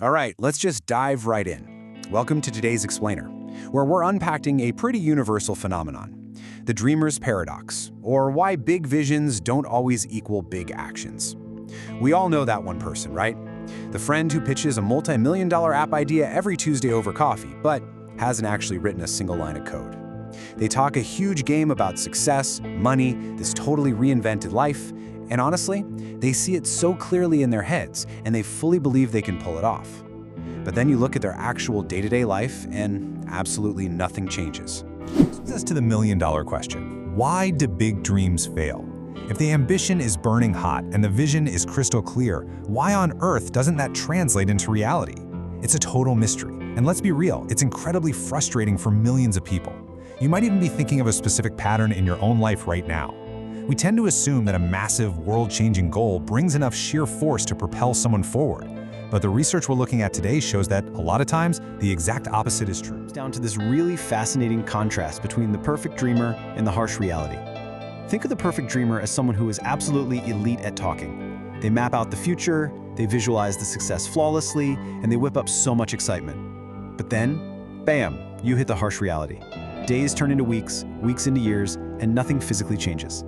All right, let's just dive right in. Welcome to today's Explainer, where we're unpacking a pretty universal phenomenon, the dreamer's paradox, or why big visions don't always equal big actions. We all know that one person, right? The friend who pitches a multi-million-dollar app idea every Tuesday over coffee, but hasn't actually written a single line of code. They talk a huge game about success, money, this totally reinvented life, and honestly, they see it so clearly in their heads, and they fully believe they can pull it off. But then you look at their actual day-to-day life, and absolutely nothing changes. This brings us to the million-dollar question. Why do big dreams fail? If the ambition is burning hot and the vision is crystal clear, why on earth doesn't that translate into reality? It's a total mystery. And let's be real, it's incredibly frustrating for millions of people. You might even be thinking of a specific pattern in your own life right now. We tend to assume that a massive, world-changing goal brings enough sheer force to propel someone forward. But the research we're looking at today shows that a lot of times, the exact opposite is true. It's down to this really fascinating contrast between the perfect dreamer and the harsh reality. Think of the perfect dreamer as someone who is absolutely elite at talking. They map out the future, they visualize the success flawlessly, and they whip up so much excitement. But then, bam, you hit the harsh reality. Days turn into weeks, weeks into years, and nothing physically changes.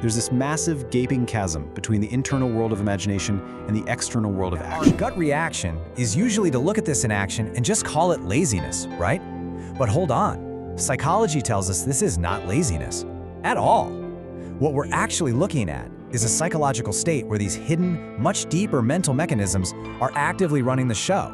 There's this massive, gaping chasm between the internal world of imagination and the external world of action. Our gut reaction is usually to look at this in action and just call it laziness, right? But hold on. Psychology tells us this is not laziness at all. What we're actually looking at is a psychological state where these hidden, much deeper mental mechanisms are actively running the show.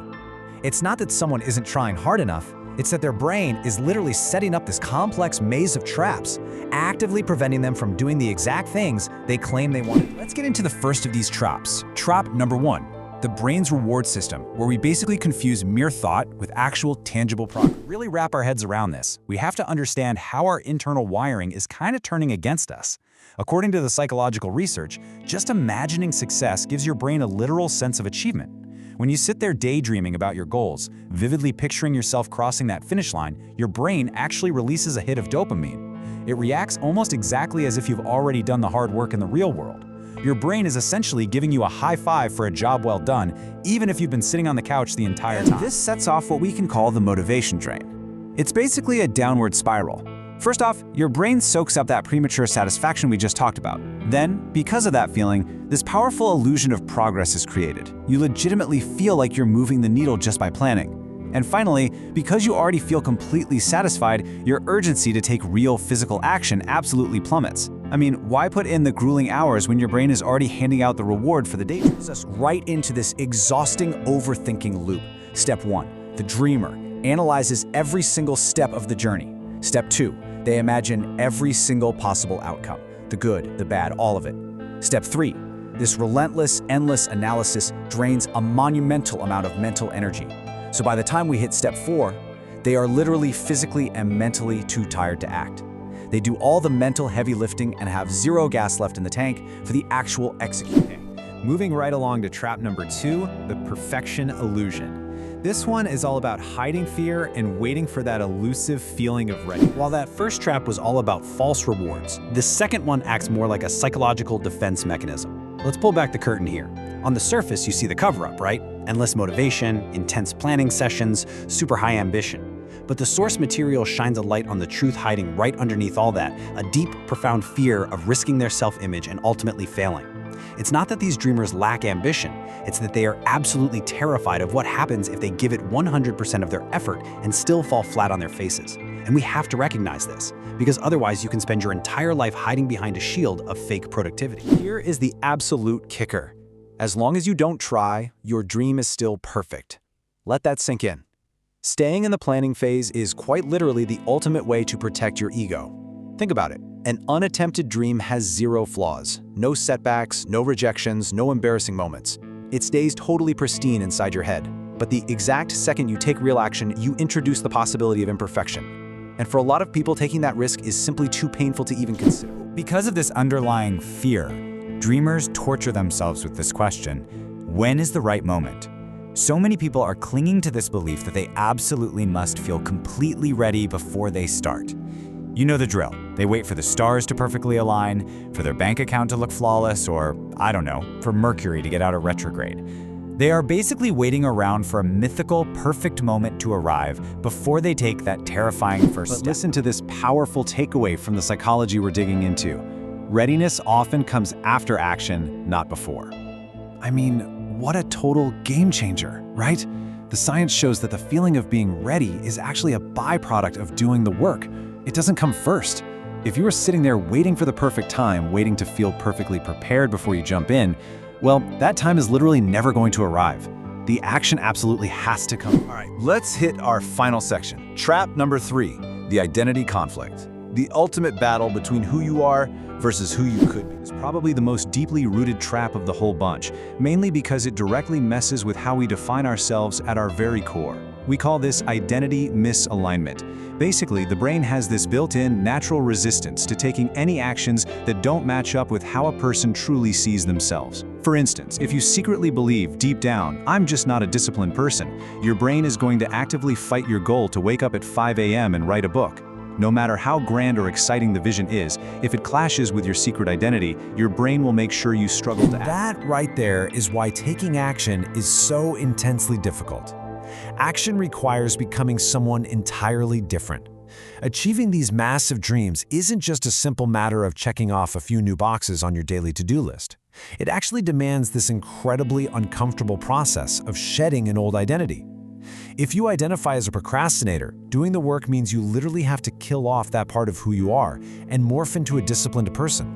It's not that someone isn't trying hard enough, it's that their brain is literally setting up this complex maze of traps, actively preventing them from doing the exact things they claim they want. Let's get into the first of these traps. Trap number 1, the brain's reward system, where we basically confuse mere thought with actual tangible progress. To really wrap our heads around this, we have to understand how our internal wiring is kind of turning against us. According to the psychological research, just imagining success gives your brain a literal sense of achievement. When you sit there daydreaming about your goals, vividly picturing yourself crossing that finish line, your brain actually releases a hit of dopamine. It reacts almost exactly as if you've already done the hard work in the real world. Your brain is essentially giving you a high five for a job well done, even if you've been sitting on the couch the entire time. This sets off what we can call the motivation drain. It's basically a downward spiral. First off, your brain soaks up that premature satisfaction we just talked about. Then, because of that feeling, this powerful illusion of progress is created. You legitimately feel like you're moving the needle just by planning. And finally, because you already feel completely satisfied, your urgency to take real physical action absolutely plummets. I mean, why put in the grueling hours when your brain is already handing out the reward for the day? It brings us right into this exhausting overthinking loop. Step 1, the dreamer analyzes every single step of the journey. Step 2, they imagine every single possible outcome, the good, the bad, all of it. Step 3, this relentless, endless analysis drains a monumental amount of mental energy. So by the time we hit step 4, they are literally physically and mentally too tired to act. They do all the mental heavy lifting and have zero gas left in the tank for the actual execution. Moving right along to trap number 2, the perfection illusion. This one is all about hiding fear and waiting for that elusive feeling of ready. While that first trap was all about false rewards, the second one acts more like a psychological defense mechanism. Let's pull back the curtain here. On the surface, you see the cover-up, right? Endless motivation, intense planning sessions, super high ambition. But the source material shines a light on the truth hiding right underneath all that, a deep, profound fear of risking their self-image and ultimately failing. It's not that these dreamers lack ambition, it's that they are absolutely terrified of what happens if they give it 100% of their effort and still fall flat on their faces. And we have to recognize this, because otherwise you can spend your entire life hiding behind a shield of fake productivity. Here is the absolute kicker. As long as you don't try, your dream is still perfect. Let that sink in. Staying in the planning phase is quite literally the ultimate way to protect your ego. Think about it. An unattempted dream has zero flaws, no setbacks, no rejections, no embarrassing moments. It stays totally pristine inside your head. But the exact second you take real action, you introduce the possibility of imperfection. And for a lot of people, taking that risk is simply too painful to even consider. Because of this underlying fear, dreamers torture themselves with this question: when is the right moment? So many people are clinging to this belief that they absolutely must feel completely ready before they start. You know the drill. They wait for the stars to perfectly align, for their bank account to look flawless, or, I don't know, for Mercury to get out of retrograde. They are basically waiting around for a mythical, perfect moment to arrive before they take that terrifying first step. But listen to this powerful takeaway from the psychology we're digging into. Readiness often comes after action, not before. I mean, what a total game changer, right? The science shows that the feeling of being ready is actually a byproduct of doing the work. It doesn't come first. If you were sitting there waiting for the perfect time, waiting to feel perfectly prepared before you jump in, well, that time is literally never going to arrive. The action absolutely has to come. All right, let's hit our final section. Trap number 3, the identity conflict. The ultimate battle between who you are versus who you could be. It's probably the most deeply rooted trap of the whole bunch, mainly because it directly messes with how we define ourselves at our very core. We call this identity misalignment. Basically, the brain has this built-in natural resistance to taking any actions that don't match up with how a person truly sees themselves. For instance, if you secretly believe deep down, "I'm just not a disciplined person," your brain is going to actively fight your goal to wake up at 5 a.m. and write a book. No matter how grand or exciting the vision is, if it clashes with your secret identity, your brain will make sure you struggle to act. That right there is why taking action is so intensely difficult. Action requires becoming someone entirely different. Achieving these massive dreams isn't just a simple matter of checking off a few new boxes on your daily to-do list. It actually demands this incredibly uncomfortable process of shedding an old identity. If you identify as a procrastinator, doing the work means you literally have to kill off that part of who you are and morph into a disciplined person.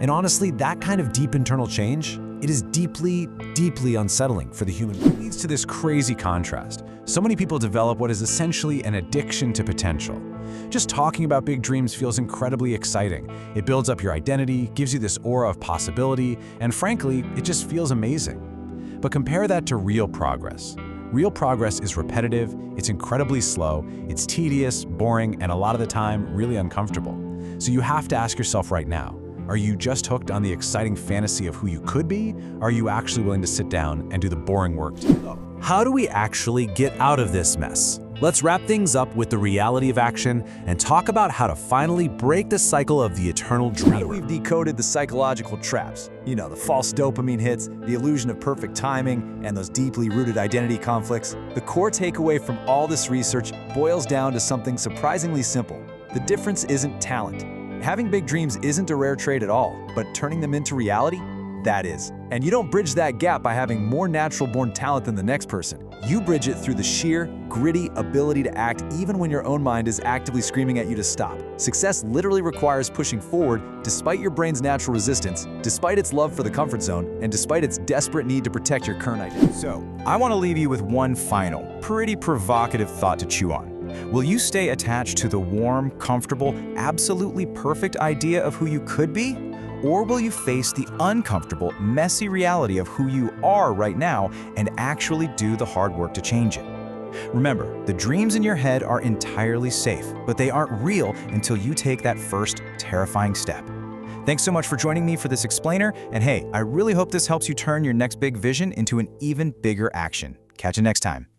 And honestly, that kind of deep internal change, it is deeply, deeply unsettling for the human being. It leads to this crazy contrast. So many people develop what is essentially an addiction to potential. Just talking about big dreams feels incredibly exciting. It builds up your identity, gives you this aura of possibility, and frankly, it just feels amazing. But compare that to real progress. Real progress is repetitive, it's incredibly slow, it's tedious, boring, and a lot of the time, really uncomfortable. So you have to ask yourself right now, are you just hooked on the exciting fantasy of who you could be? Or are you actually willing to sit down and do the boring work too? How do we actually get out of this mess? Let's wrap things up with the reality of action and talk about how to finally break the cycle of the eternal dreamer. We've decoded the psychological traps. You know, the false dopamine hits, the illusion of perfect timing, and those deeply rooted identity conflicts. The core takeaway from all this research boils down to something surprisingly simple. The difference isn't talent. Having big dreams isn't a rare trait at all, but turning them into reality, that is. And you don't bridge that gap by having more natural-born talent than the next person. You bridge it through the sheer, gritty ability to act even when your own mind is actively screaming at you to stop. Success literally requires pushing forward despite your brain's natural resistance, despite its love for the comfort zone, and despite its desperate need to protect your current identity. So, I want to leave you with one final, pretty provocative thought to chew on. Will you stay attached to the warm, comfortable, absolutely perfect idea of who you could be? Or will you face the uncomfortable, messy reality of who you are right now and actually do the hard work to change it? Remember, the dreams in your head are entirely safe, but they aren't real until you take that first terrifying step. Thanks so much for joining me for this explainer, and hey, I really hope this helps you turn your next big vision into an even bigger action. Catch you next time.